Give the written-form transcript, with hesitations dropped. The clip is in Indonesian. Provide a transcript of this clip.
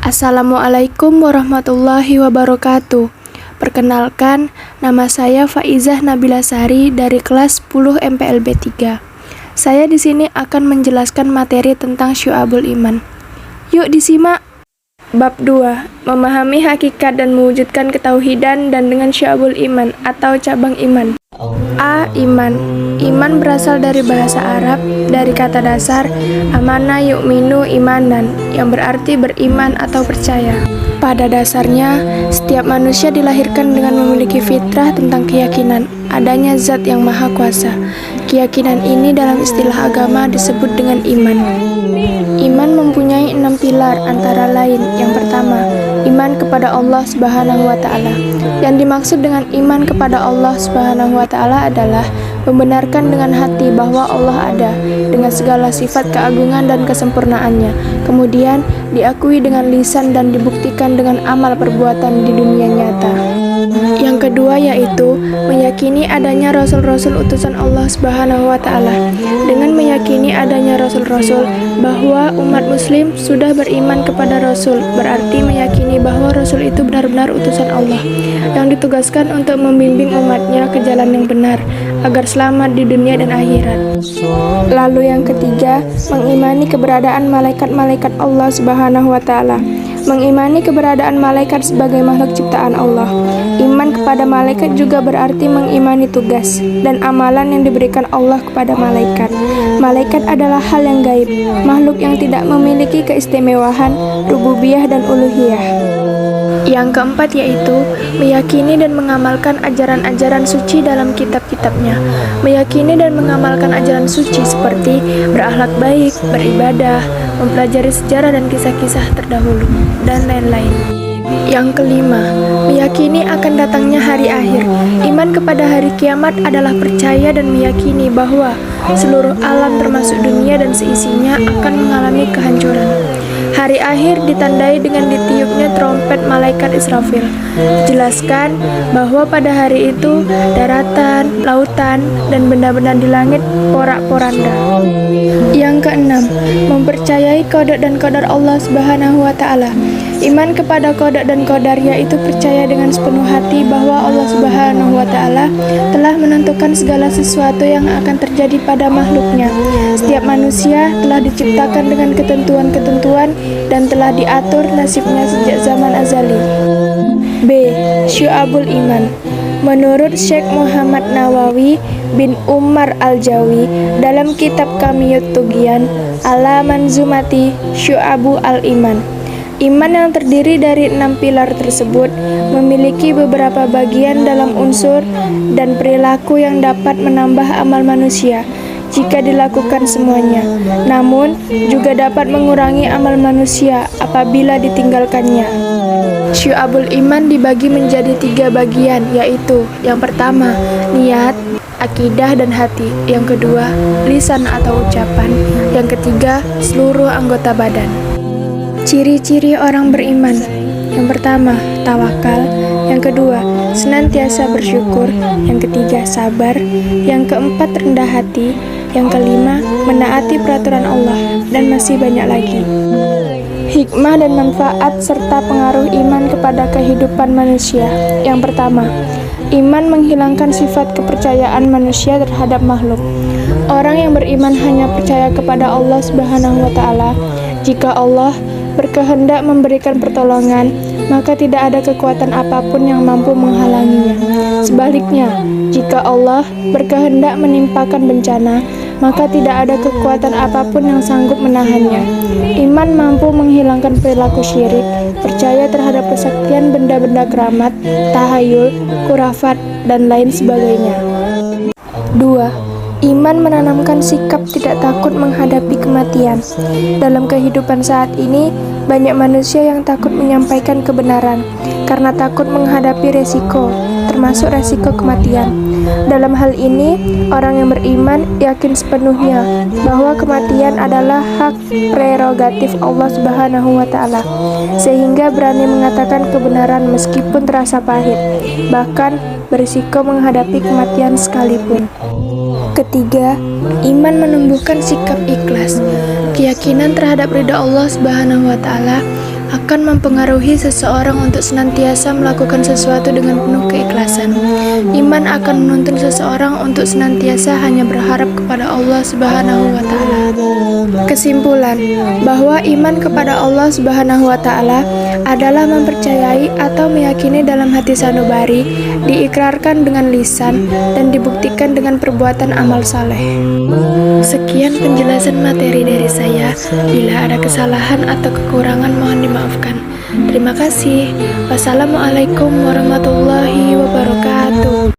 Assalamualaikum warahmatullahi wabarakatuh. Perkenalkan, nama saya Faizah Nabila Sari dari kelas 10 MPLB 3. Saya di sini akan menjelaskan materi tentang Syu'abul Iman. Yuk disimak. Bab 2. Memahami hakikat dan mewujudkan ketauhidan dan dengan Syu'abul Iman atau cabang iman. A. Iman. Iman berasal dari bahasa Arab, dari kata dasar amana yu'minu imanan, yang berarti beriman atau percaya. Pada dasarnya, setiap manusia dilahirkan dengan memiliki fitrah tentang keyakinan adanya zat yang maha kuasa. Keyakinan ini dalam istilah agama disebut dengan iman. Iman mempunyai 6 pilar antara lain. Yang pertama, iman kepada Allah Subhanahu wa Ta'ala. Yang dimaksud dengan iman kepada Allah Subhanahu wa Ta'ala adalah membenarkan dengan hati bahwa Allah ada dengan segala sifat keagungan dan kesempurnaannya. Kemudian diakui dengan lisan dan dibuktikan dengan amal perbuatan di dunia nyata. Yang kedua yaitu meyakini adanya rasul-rasul utusan Allah Subhanahu wa Ta'ala. Dengan meyakini adanya rasul-rasul, bahwa umat muslim sudah beriman kepada rasul, berarti meyakini bahwa rasul itu benar-benar utusan Allah yang ditugaskan untuk membimbing umatnya ke jalan yang benar agar selamat di dunia dan akhirat. Lalu yang ketiga, mengimani keberadaan malaikat-malaikat Allah Subhanahu wa Ta'ala. Mengimani keberadaan malaikat sebagai makhluk ciptaan Allah. Iman kepada malaikat juga berarti mengimani tugas dan amalan yang diberikan Allah kepada malaikat. Malaikat adalah hal yang gaib, makhluk yang tidak memiliki keistimewaan, rububiyah dan uluhiyah. Yang keempat yaitu meyakini dan mengamalkan ajaran-ajaran suci dalam kitab-kitabnya. Meyakini dan mengamalkan ajaran suci seperti berakhlak baik, beribadah, mempelajari sejarah dan kisah-kisah terdahulu, dan lain-lain. Yang kelima, meyakini akan datangnya hari akhir. Iman kepada hari kiamat adalah percaya dan meyakini bahwa seluruh alam termasuk dunia dan seisinya akan mengalami kehancuran. Hari akhir ditandai dengan ditiupnya trompet malaikat Israfil. Dijelaskan bahwa pada hari itu daratan, lautan, dan benda-benda di langit porak-poranda. Yang keenam, mempercayai qada dan qadar Allah Subhanahu wa Ta'ala. Iman kepada qada dan qadar yaitu percaya dengan sepenuh hati bahwa Allah Subhanahu wa Ta'ala telah menentukan segala sesuatu yang akan terjadi pada makhluknya. Setiap manusia telah diciptakan dengan ketentuan-ketentuan dan telah diatur nasibnya sejak zaman azali. B. Syu'abul Iman. Menurut Syekh Muhammad Nawawi bin Umar Al-Jawi dalam kitab Kamiyut Tughyan ala Manzumati Syu'abu al-Iman, iman yang terdiri dari 6 pilar tersebut memiliki beberapa bagian dalam unsur dan perilaku yang dapat menambah amal manusia jika dilakukan semuanya, namun juga dapat mengurangi amal manusia apabila ditinggalkannya. Syu'abul Iman dibagi menjadi 3 bagian, yaitu yang pertama, niat, akidah dan hati. Yang kedua, lisan atau ucapan. Yang ketiga, seluruh anggota badan. Ciri-ciri orang beriman. Yang pertama, tawakal. Yang kedua, senantiasa bersyukur. Yang ketiga, sabar. Yang keempat, rendah hati. Yang kelima, menaati peraturan Allah. Dan masih banyak lagi. Hikmah dan manfaat serta pengaruh iman kepada kehidupan manusia. Yang pertama, iman menghilangkan sifat kepercayaan manusia terhadap makhluk. Orang yang beriman hanya percaya kepada Allah Subhanahu wa Ta'ala. Jika Allah berkehendak memberikan pertolongan, maka tidak ada kekuatan apapun yang mampu menghalanginya. Sebaliknya, jika Allah berkehendak menimpakan bencana, maka tidak ada kekuatan apapun yang sanggup menahannya. Iman mampu menghilangkan perilaku syirik, percaya terhadap kesaktian benda-benda keramat, tahayul, khurafat, dan lain sebagainya. 2. Iman menanamkan sikap tidak takut menghadapi kematian. Dalam kehidupan saat ini, banyak manusia yang takut menyampaikan kebenaran karena takut menghadapi resiko, termasuk resiko kematian. Dalam hal ini, orang yang beriman yakin sepenuhnya bahwa kematian adalah hak prerogatif Allah Subhanahu wa Ta'ala, sehingga berani mengatakan kebenaran meskipun terasa pahit, bahkan berisiko menghadapi kematian sekalipun. Ketiga, iman menumbuhkan sikap ikhlas. Keyakinan terhadap ridha Allah Subhanahu wa Ta'ala akan mempengaruhi seseorang untuk senantiasa melakukan sesuatu dengan penuh keikhlasan. Iman akan menuntun seseorang untuk senantiasa hanya berharap kepada Allah Subhanahu wa Ta'ala. Kesimpulan, bahwa iman kepada Allah Subhanahu wa Ta'ala adalah mempercayai atau meyakini dalam hati sanubari, diikrarkan dengan lisan, dan dibuktikan dengan perbuatan amal saleh. Sekian penjelasan materi dari saya. Bila ada kesalahan atau kekurangan mohon dimaafkan. Terima kasih. Wassalamualaikum warahmatullahi wabarakatuh.